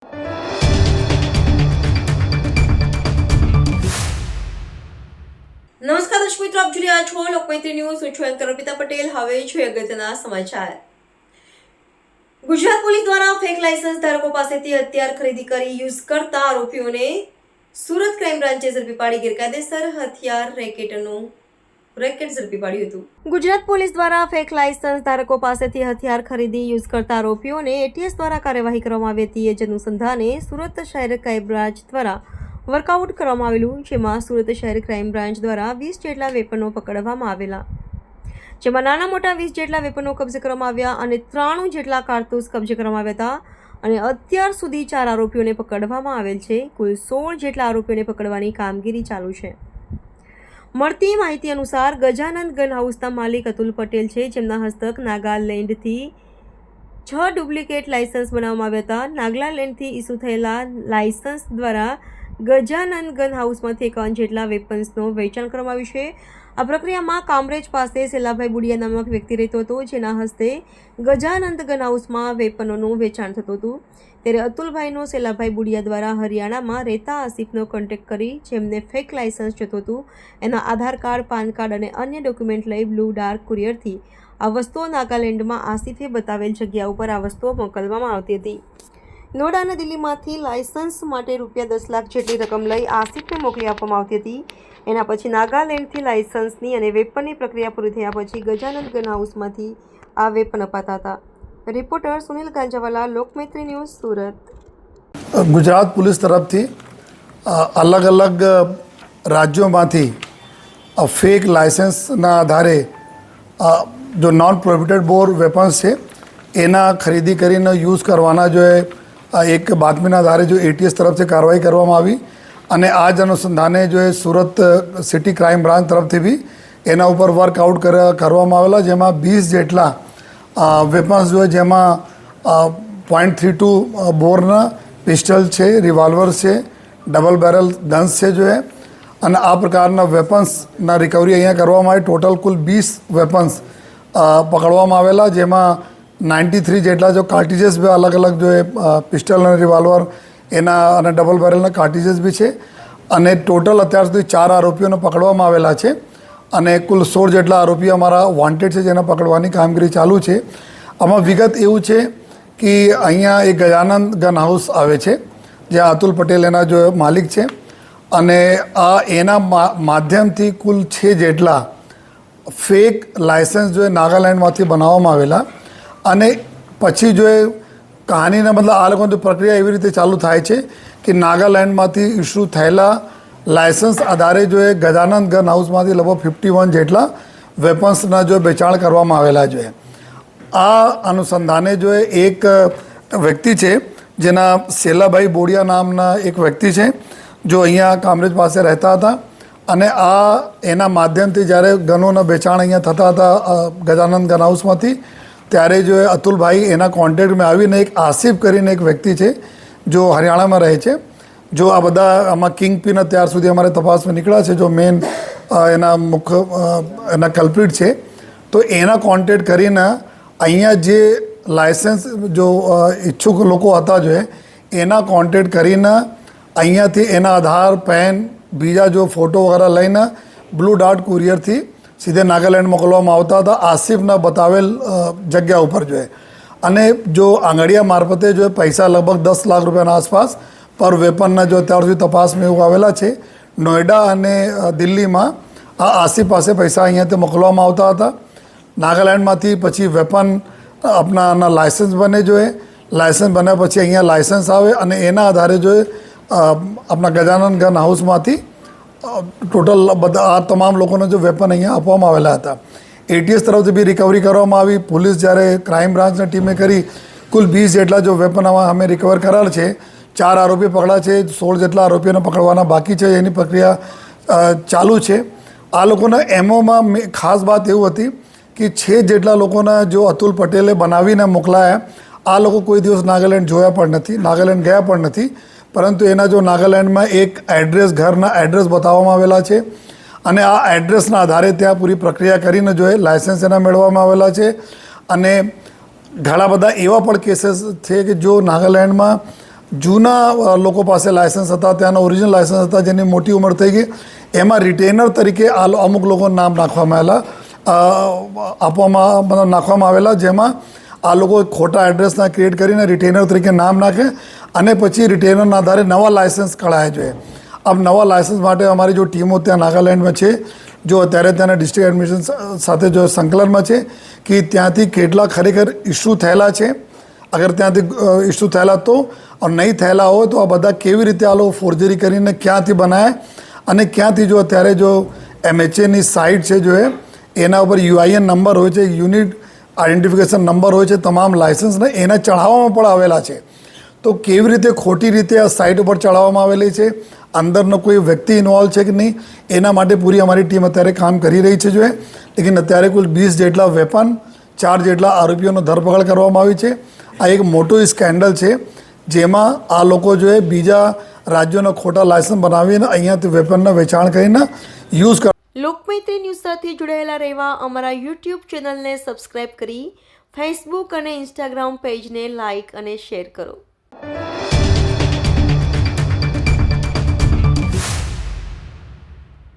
નમસ્કાર દર્શક મિત્રો, આપ જોઈ રહ્યા છો લોકમૈત્રી ન્યૂઝ. હું છું એન્કર અર્પિતા પટેલ. હવે જોઈએ અગત્યના સમાચાર. ગુજરાત પોલીસ દ્વારા ફેક લાયસન્સ ધારકો પાસેથી હથિયાર ખરીદી કરી યુઝ કરતા આરોપીઓને સુરત ક્રાઇમ બ્રાન્ચે ઝડપી પાડી ગેરકાયદેસર હથિયાર રેકેટ ઝડપી પાડ્યું હતું. ગુજરાત પોલીસ દ્વારા ફેક લાયસન્સ ધારકો પાસેથી હથિયાર ખરીદી યુઝ કરતા આરોપીઓને એટીએસ દ્વારા કાર્યવાહી કરવામાં આવી હતી. એ જ અનુસંધાને સુરત શહેર ક્રાઇમ બ્રાન્ચ દ્વારા વર્કઆઉટ કરવામાં આવેલું, જેમાં સુરત શહેર ક્રાઇમ બ્રાન્ચ દ્વારા 20 જેટલા વેપનો પકડવામાં આવેલા, જેમાં નાના મોટા 20 જેટલા વેપનો કબજે કરવામાં આવ્યા અને 93 જેટલા કારતૂસ કબજે કરવામાં આવ્યા હતા. અને અત્યાર સુધી 4 આરોપીઓને પકડવામાં આવેલ છે. કુલ 16 જેટલા આરોપીઓને પકડવાની કામગીરી ચાલુ છે. મળતી માહિતી અનુસાર ગજાનંદ ગન હાઉસના માલિક અતુલ પટેલ છે, જેમના હસ્તક નાગાલેન્ડથી 6 ડુપ્લિકેટ લાયસન્સ બનાવવામાં આવ્યા હતા. નાગાલેન્ડથી ઇસ્યુ થયેલા લાયસન્સ દ્વારા ગજાનંદ ગન હાઉસમાંથી 51 જેટલા વેપન્સનું વેચાણ કરવામાં આવ્યું છે. આ પ્રક્રિયામાં કામરેજ પાસે સેલાભાઈ બુડિયા નામક વ્યક્તિ રહેતો હતો, જેના હસ્તે ગજાનંદ ગન હાઉસમાં વેપનોનું વેચાણ થતું હતું. ત્યારે અતુલભાઈનો સેલાભાઈ બુડિયા દ્વારા હરિયાણામાં રહેતા આસિફનો કોન્ટેક્ટ કરી જેમને ફેક લાયસન્સ જોતું હતું, એના આધાર કાર્ડ, પાન કાર્ડ અને અન્ય ડોક્યુમેન્ટ લઈ બ્લુ ડાર્ક કુરિયરથી આ વસ્તુઓ નાગાલેન્ડમાં આસિફે બતાવેલ જગ્યા ઉપર આ વસ્તુઓ મોકલવામાં આવતી હતી. નોઈડા અને દિલ્હીમાંથી લાયસન્સ માટે રૂપિયા 10 લાખ જેટલી રકમ લઈ આસિફને મોકલી આપવામાં આવતી હતી. એના પછી નાગાલેન્ડથી લાયસન્સની અને વેપનની પ્રક્રિયા પૂરી થયા પછી ગજાનંદ ગન હાઉસમાંથી આ વેપન અપાતા હતા. Reporter Sunil Ganjawala, Lokmaitri news, Surat. Gujarat police તરફથી અલગ અલગ રાજ્યોમાંથી ફેક લાયસન્સના આધારે જો નોન પ્રોહિબિટેડ બોર વેપન્સ છે એના ખરીદી કરીને યુઝ કરવાના જો એક બાતમીના આધારે જો એટીએસ તરફથી કાર્યવાહી કરવામાં આવી અને આ જ અનુસંધાને જો સુરત સિટી ક્રાઇમ બ્રાન્ચ તરફથી બી એના ઉપર વર્કઆઉટ કરવામાં આવેલા, જેમાં 20 જેટલા વેપન્સ જો જેમાં .32 બોરના પિસ્ટલ છે, રિવોલ્વર છે, ડબલ બેરલ ગન્સ છે જો અને આ પ્રકારના વેપન્સના રિકવરી અહીંયા કરવામાં આવી. ટોટલ કુલ 20 વેપન્સ પકડવામાં આવેલા, જેમાં 93 જેટલા જો કાર્ટીજીસ બી અલગ અલગ જો પિસ્ટલ અને રિવોલ્વર એના અને ડબલ બેરલના કાર્ટીજીસ બી છે. અને ટોટલ અત્યાર સુધી 4 આરોપીઓને પકડવામાં આવેલા છે અને કુલ 16 જેટલા આરોપીઓ અમારા વોન્ટેડ છે, જેને પકડવાની કામગીરી ચાલુ છે. આમાં વિગત એવું છે કે અહીંયા એક ગજાનંદ ગન હાઉસ આવે છે, જ્યાં અતુલ પટેલ એના જો માલિક છે અને આ એના માધ્યમથી કુલ 6 જેટલા ફેક લાયસન્સ જો નાગાલેન્ડમાંથી બનાવવામાં આવેલા. અને પછી જો કહાનીના મતલબ આ લોકોની પ્રક્રિયા એવી રીતે ચાલુ થાય છે કે નાગાલેન્ડમાંથી ઇસ્યુ થયેલા લાયસન્સ આધારે જો ગજાનંદ ગન હાઉસમાંથી લગભગ 51 જેટલા વેપન્સના જો વેચાણ કરવામાં આવેલા છે. આ અનુસંધાને જો એક વ્યક્તિ છે, જેના સેલાભાઈ બોડિયા નામના એક વ્યક્તિ છે, જો અહીંયા કામરેજ પાસે રહેતા હતા અને આ એના માધ્યમથી જ્યારે ગનોના વેચાણ અહીંયા થતા હતા ગજાનંદ ગન હાઉસમાંથી, ત્યારે જો અતુલભાઈ એના કોન્ટેક્ટમાં આવીને એક આસિફ કરીને એક વ્યક્તિ છે, જો હરિયાણામાં રહે છે. જો આ બધા આમાં કિંગ પિન અત્યાર સુધી અમારે તપાસમાં નીકળ્યા છે, જો મેન એના મુખ્ય એના કલ્પ્રિટ છે. તો એના કોન્ટેક્ટ કરીને અહીંયા જે લાયસન્સ જો ઈચ્છુક લોકો હતા જો એના કોન્ટેક્ટ કરીને અહીંયાથી એના આધાર, પેન, બીજા જો ફોટો વગેરે લઈને બ્લુ ડાર્ટ કુરિયરથી સીધે નાગાલેન્ડ મોકલવામાં આવતા હતા આસિફના બતાવેલ જગ્યા ઉપર જોઈએ. અને જો આંગળીયા મારફતે જો પૈસા લગભગ 10 લાખ રૂપિયાના આસપાસ પર વેપનના જો અત્યાર સુધી તપાસમાં એવું આવેલા છે. નોઈડા અને દિલ્હીમાં આ આસિફ પાસે પૈસા અહીંયાથી મોકલવામાં આવતા હતા. નાગાલેન્ડમાંથી પછી વેપન આપણાના લાયસન્સ બને જોઈએ. લાયસન્સ બન્યા પછી અહીંયા લાયસન્સ આવે અને એના આધારે જો આપણા ગજાનંદ ગન હાઉસમાંથી ટોટલ બધા આ તમામ લોકોને જો વેપન અહીંયા આપવામાં આવેલા હતા. એટીએસ તરફથી બી રિકવરી કરવામાં આવી. પોલીસ જ્યારે ક્રાઇમ બ્રાન્ચની ટીમે કરી કુલ 20 જેટલા જો વેપન અમે રિકવર કરેલ છે. 4 આરોપી પકડા છે, 16 જેટલા આરોપીઓને પકડવાના બાકી છે, એની પ્રક્રિયા ચાલુ છે. આ લોકોના એમઓમાં ખાસ વાત એવું હતી કે 6 જેટલા લોકોના જો અતુલ પટેલે બનાવીને મોકલાયા. આ લોકો કોઈ દિવસ નાગાલેન્ડ જોયા પણ નથી, નાગાલેન્ડ ગયા પણ નથી, પરંતુ એના જો નાગાલેન્ડમાં એક એડ્રેસ, ઘરના એડ્રેસ બતાવવામાં આવેલા છે અને આ એડ્રેસના આધારે ત્યાં પૂરી પ્રક્રિયા કરીને જો લાયસન્સ એના મેળવવામાં આવેલા છે. અને ઘણા બધા એવા પણ કેસીસ છે કે જો નાગાલેન્ડમાં જૂના લોકો પાસે લાયસન્સ હતા, ત્યાંના ઓરિજિનલ લાયસન્સ હતા, જેની મોટી ઉંમર થઈ ગઈ, એમાં રિટેનર તરીકે અમુક લોકોના નામ નાખવામાં આવેલા, જેમાં આ લોકો ખોટા એડ્રેસના ક્રિએટ કરીને રિટેનર તરીકે નામ નાખે અને પછી રિટેનરના આધારે નવા લાયસન્સ કઢાયા જોઈએ. अब नवा लाइसेंस માટે અમારી જો ટીમો ત્યાં નાગાલેન્ડમાં છે, જો અત્યારે ત્યાંના ડિસ્ટ્રિક્ટ એડમિશન સાથે જો સંકલનમાં છે કે ત્યાંથી કેટલા ખરેખર ઇસ્યુ થયેલા છે, અગર ત્યાંથી ઇસ્યુ થયેલા તો નહીં થયેલા હોય તો આ બધા કેવી રીતે આ લોકો ફોર્જરી કરીને ક્યાંથી બનાવે અને ક્યાંથી જો અત્યારે જો MHAની સાઇટ છે જો એના ઉપર UIN નંબર હોય છે, યુનિટ આઈડેન્ટિફિકેશન નંબર હોય છે તમામ લાઇસન્સને, એના ચઢાવવામાં પણ આવેલા છે. તો કેવી રીતે ખોટી રીતે આ સાઇટ ઉપર ચડાવવામાં આવેલી છે, અંદરનો કોઈ વ્યક્તિ ઇન્વોલ્વ છે કે નહીં, એના માટે પૂરી અમારી ટીમ અત્યારે કામ કરી રહી છે. લેકિન અત્યારે કુલ 20 જેટલા વેપન, 4 જેટલા આરોપીઓનો ધરપકડ કરવામાં આવી છે. આ એક મોટું સ્કેન્ડલ છે જેમાં આ લોકો બીજા રાજ્યોના ખોટા લાયસન્સ બનાવીને અહીંયાથી વેપનના વેચાણ કરીને યુઝ કરે. લોકમૈત્રી ન્યૂઝ સાથે જોડાયેલા રહેવા અમારા યુટ્યુબ ચેનલને સબસ્ક્રાઇબ કરી ફેસબુક અને ઇન્સ્ટાગ્રામ પેજને લાઇક અને શેર કરો.